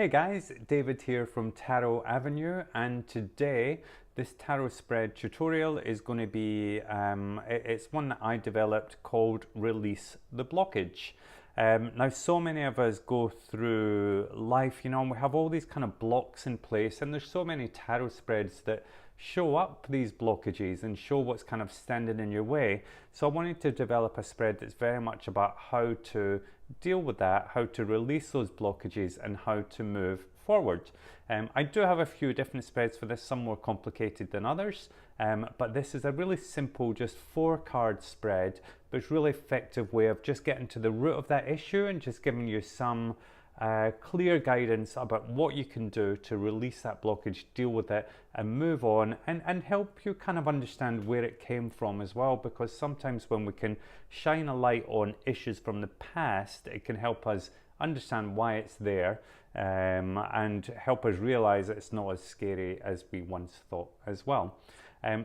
Hey guys, David here from Tarot Avenue, and today this tarot spread tutorial is going to be, it's one that I developed called Release the Blockage. Now so many of us go through life, and we have all these kind of blocks in place, and there's so many tarot spreads that show up these blockages and show what's kind of standing in your way. So I wanted to develop a spread that's very much about how to deal with that, how to release those blockages and how to move forward. I do have a few different spreads for this, some more complicated than others, but this is a really simple, just 4-card spread, but it's a really effective way of just getting to the root of that issue and just giving you some clear guidance about what you can do to release that blockage, deal with it and move on, and help you kind of understand where it came from as well, because sometimes when we can shine a light on issues from the past, it can help us understand why it's there, and help us realize that it's not as scary as we once thought as well.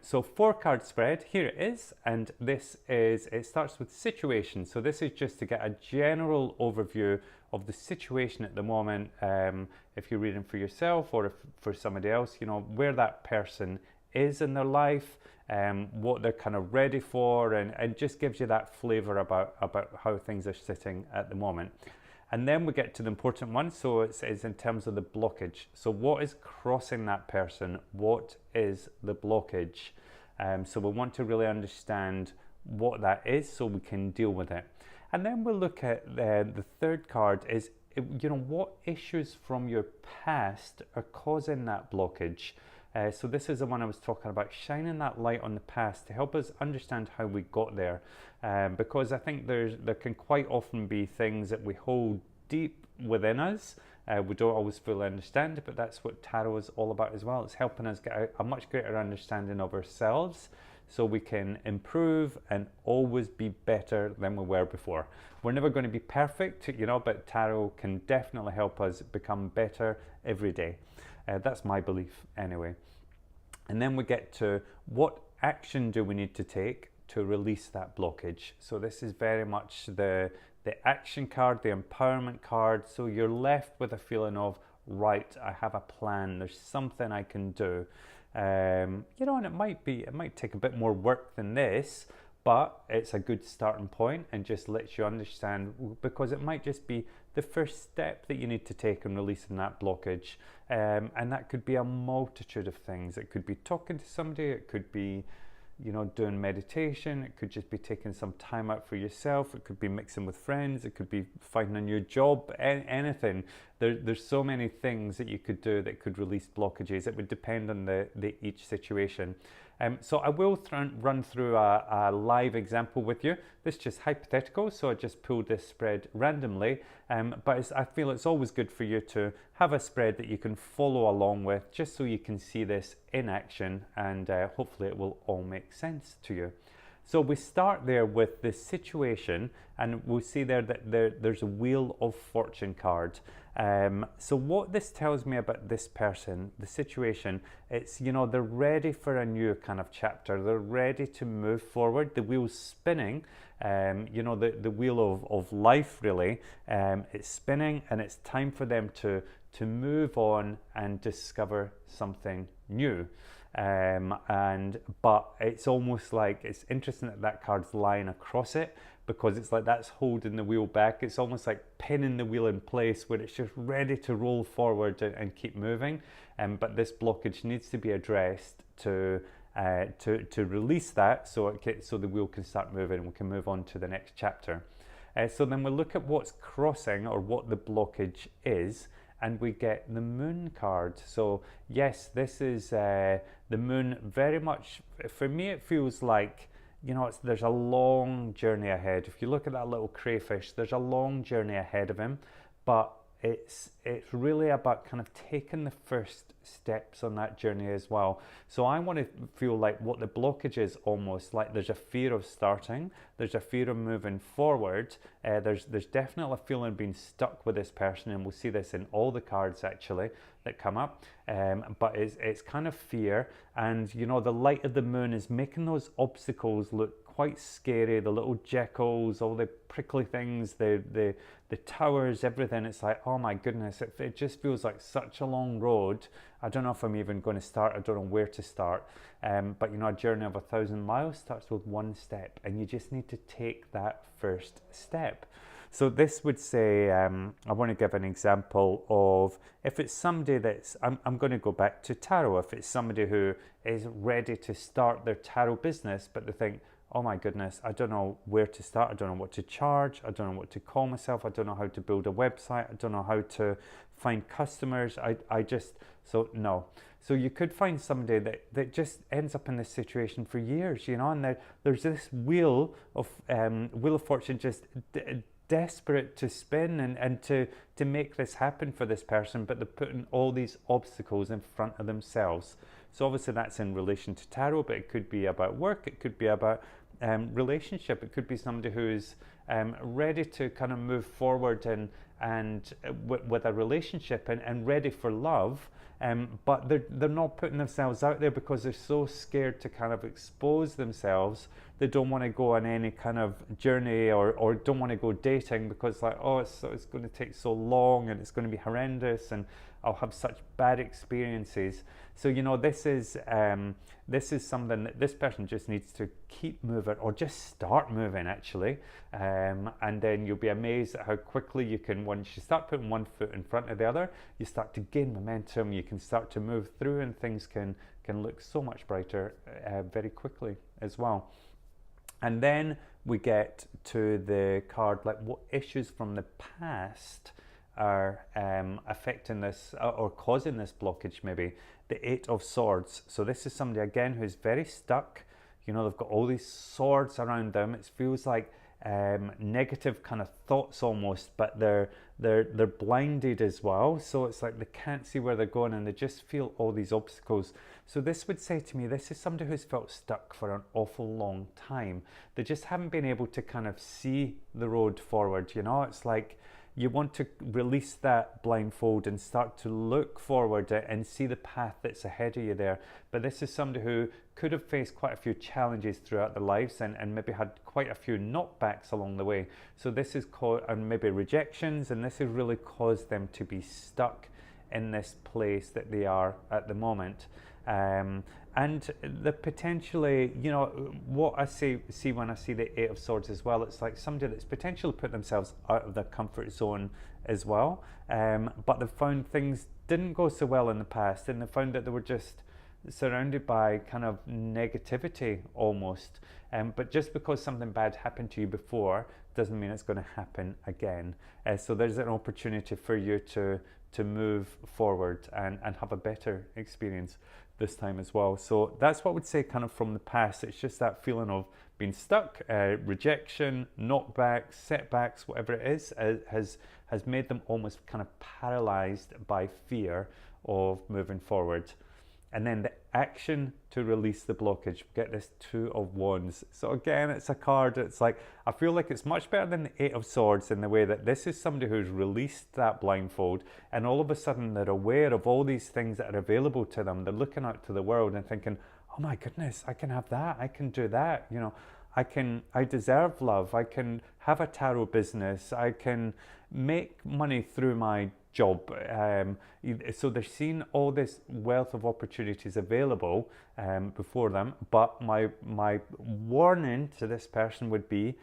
So 4-card spread, here it is, and it starts with situation. So this is just to get a general overview of the situation at the moment, if you're reading for yourself or if for somebody else, where that person is in their life, what they're kind of ready for, and just gives you that flavor about how things are sitting at the moment. And then we get to the important one, so it's in terms of the blockage. So what is crossing that person? What is the blockage? So we want to really understand what that is so we can deal with it. And then we'll look at the 3rd card is, what issues from your past are causing that blockage? So this is the one I was talking about, shining that light on the past to help us understand how we got there. Because I think there can quite often be things that we hold deep within us. We don't always fully understand, but that's what tarot is all about as well. It's helping us get a much greater understanding of ourselves so we can improve and always be better than we were before. We're never going to be perfect, but tarot can definitely help us become better every day. That's my belief anyway. And then we get to what action do we need to take to release that blockage. So this is very much the action card, the empowerment card. So you're left with a feeling of, right, I have a plan, there's something I can do. And it might take a bit more work than this, but it's a good starting point and just lets you understand, because it might just be the first step that you need to take in releasing that blockage. And that could be a multitude of things. It could be talking to somebody, it could be doing meditation, it could just be taking some time out for yourself, it could be mixing with friends, it could be finding a new job, anything. There's so many things that you could do that could release blockages. It would depend on each situation. So I will run through a live example with you. This is just hypothetical, so I just pulled this spread randomly, but I feel it's always good for you to have a spread that you can follow along with, just so you can see this in action, and hopefully it will all make sense to you. So we start there with the situation, and we'll see there that there's a Wheel of Fortune card. So what this tells me about this person, the situation, it's, they're ready for a new kind of chapter. They're ready to move forward. The wheel's spinning, the wheel of life really, it's spinning, and it's time for them to move on and discover something new. But it's almost like, it's interesting that card's lying across it, because it's like that's holding the wheel back. It's almost like pinning the wheel in place where it's just ready to roll forward and keep moving. But this blockage needs to be addressed to release that, so the wheel can start moving and we can move on to the next chapter. So then we'll look at what's crossing, or what the blockage is, and we get the Moon card. So yes, this is the Moon. Very much, for me, it feels like, there's a long journey ahead. If you look at that little crayfish, there's a long journey ahead of him, but it's really about kind of taking the first steps on that journey as well. So I want to feel like what the blockage is, almost like there's a fear of starting, there's a fear of moving forward, there's definitely a feeling of being stuck with this person, and we'll see this in all the cards actually that come up, but it's kind of fear, and the light of the Moon is making those obstacles look quite scary. The little geckos, all the prickly things, the towers, everything. It's like, oh my goodness, it just feels like such a long road. I don't know if I'm even going to start. I don't know where to start. But you know, a journey of 1,000 miles starts with one step, and you just need to take that first step. So this would say, I want to give an example of, if it's somebody that's, I'm going to go back to tarot. If it's somebody who is ready to start their tarot business, but they think, oh my goodness, I don't know where to start. I don't know what to charge. I don't know what to call myself. I don't know how to build a website. I don't know how to find customers. So no. So you could find somebody that just ends up in this situation for years, you know, and there's this wheel of fortune just desperate to spin and to make this happen for this person, but they're putting all these obstacles in front of themselves. So obviously that's in relation to tarot, but it could be about work, it could be about relationship, it could be somebody who's ready to kind of move forward and with a relationship and ready for love, but they're not putting themselves out there because they're so scared to kind of expose themselves. They don't want to go on any kind of journey or don't want to go dating because like, oh, it's going to take so long and it's going to be horrendous and I'll have such bad experiences. So you know, this is something that this person just needs to keep moving, or just start moving actually, and then you'll be amazed at how quickly you can, once you start putting one foot in front of the other, you start to gain momentum, you can start to move through, and things can look so much brighter very quickly as well. And then we get to the card, like, what issues from the past are affecting this or causing this blockage maybe. The Eight of Swords. So this is somebody again who's very stuck. You know, they've got all these swords around them. It feels like negative kind of thoughts almost, but they're blinded as well. So it's like they can't see where they're going and they just feel all these obstacles. So this would say to me, this is somebody who's felt stuck for an awful long time. They just haven't been able to kind of see the road forward. You know, it's like you want to release that blindfold and start to look forward and see the path that's ahead of you there. But this is somebody who could have faced quite a few challenges throughout their lives and maybe had quite a few knockbacks along the way. So this is called, and maybe rejections, and this has really caused them to be stuck in this place that they are at the moment. And the potentially, you know, what I see when I see the Eight of Swords as well, it's like somebody that's potentially put themselves out of their comfort zone as well, but they've found things didn't go so well in the past, and they found that they were just surrounded by kind of negativity almost, but just because something bad happened to you before doesn't mean it's going to happen again. So there's an opportunity for you to move forward and have a better experience this time as well. So that's what I would say kind of from the past. It's just that feeling of being stuck, rejection, knockbacks, setbacks, whatever it is, has made them almost kind of paralyzed by fear of moving forward. And then the action to release the blockage. We get this Two of Wands. So again, it's a card, it's like, I feel like it's much better than the Eight of Swords in the way that this is somebody who's released that blindfold, and all of a sudden they're aware of all these things that are available to them. They're looking out to the world and thinking, oh my goodness, I can have that, I can do that, you know, I deserve love, I can have a tarot business, I can make money through my job. So they're seeing all this wealth of opportunities available before them. But my warning to this person would be,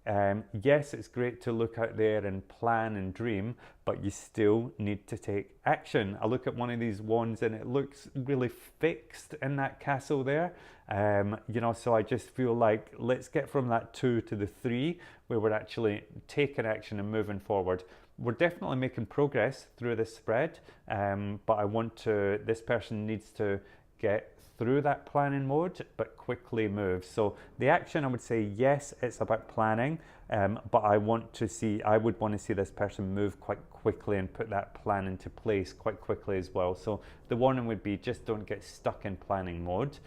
yes, it's great to look out there and plan and dream, but you still need to take action. I look at one of these wands and it looks really fixed in that castle there. You know, so I just feel like let's get from that 2 to the 3, where we're actually taking action and moving forward. We're definitely making progress through this spread, but this person needs to get through that planning mode, but quickly move. So the action, I would say, yes, it's about planning, but I would want to see this person move quite quickly and put that plan into place quite quickly as well. So the warning would be, just don't get stuck in planning mode,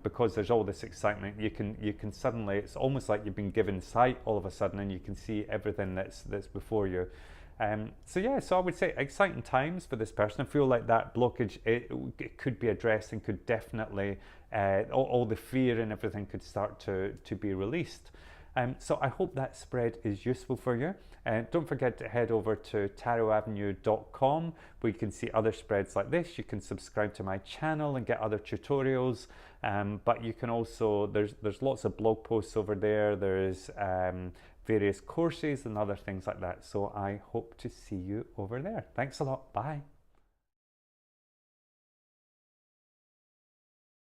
because there's all this excitement. You can suddenly, it's almost like you've been given sight all of a sudden, and you can see everything that's before you. So I would say exciting times for this person. I feel like that blockage, it could be addressed and could definitely all the fear and everything could start to be released. So I hope that spread is useful for you. Don't forget to head over to tarotavenue.com where you can see other spreads like this. You can subscribe to my channel and get other tutorials, but you can also, there's lots of blog posts over there. There's various courses and other things like that. So I hope to see you over there. Thanks a lot. Bye.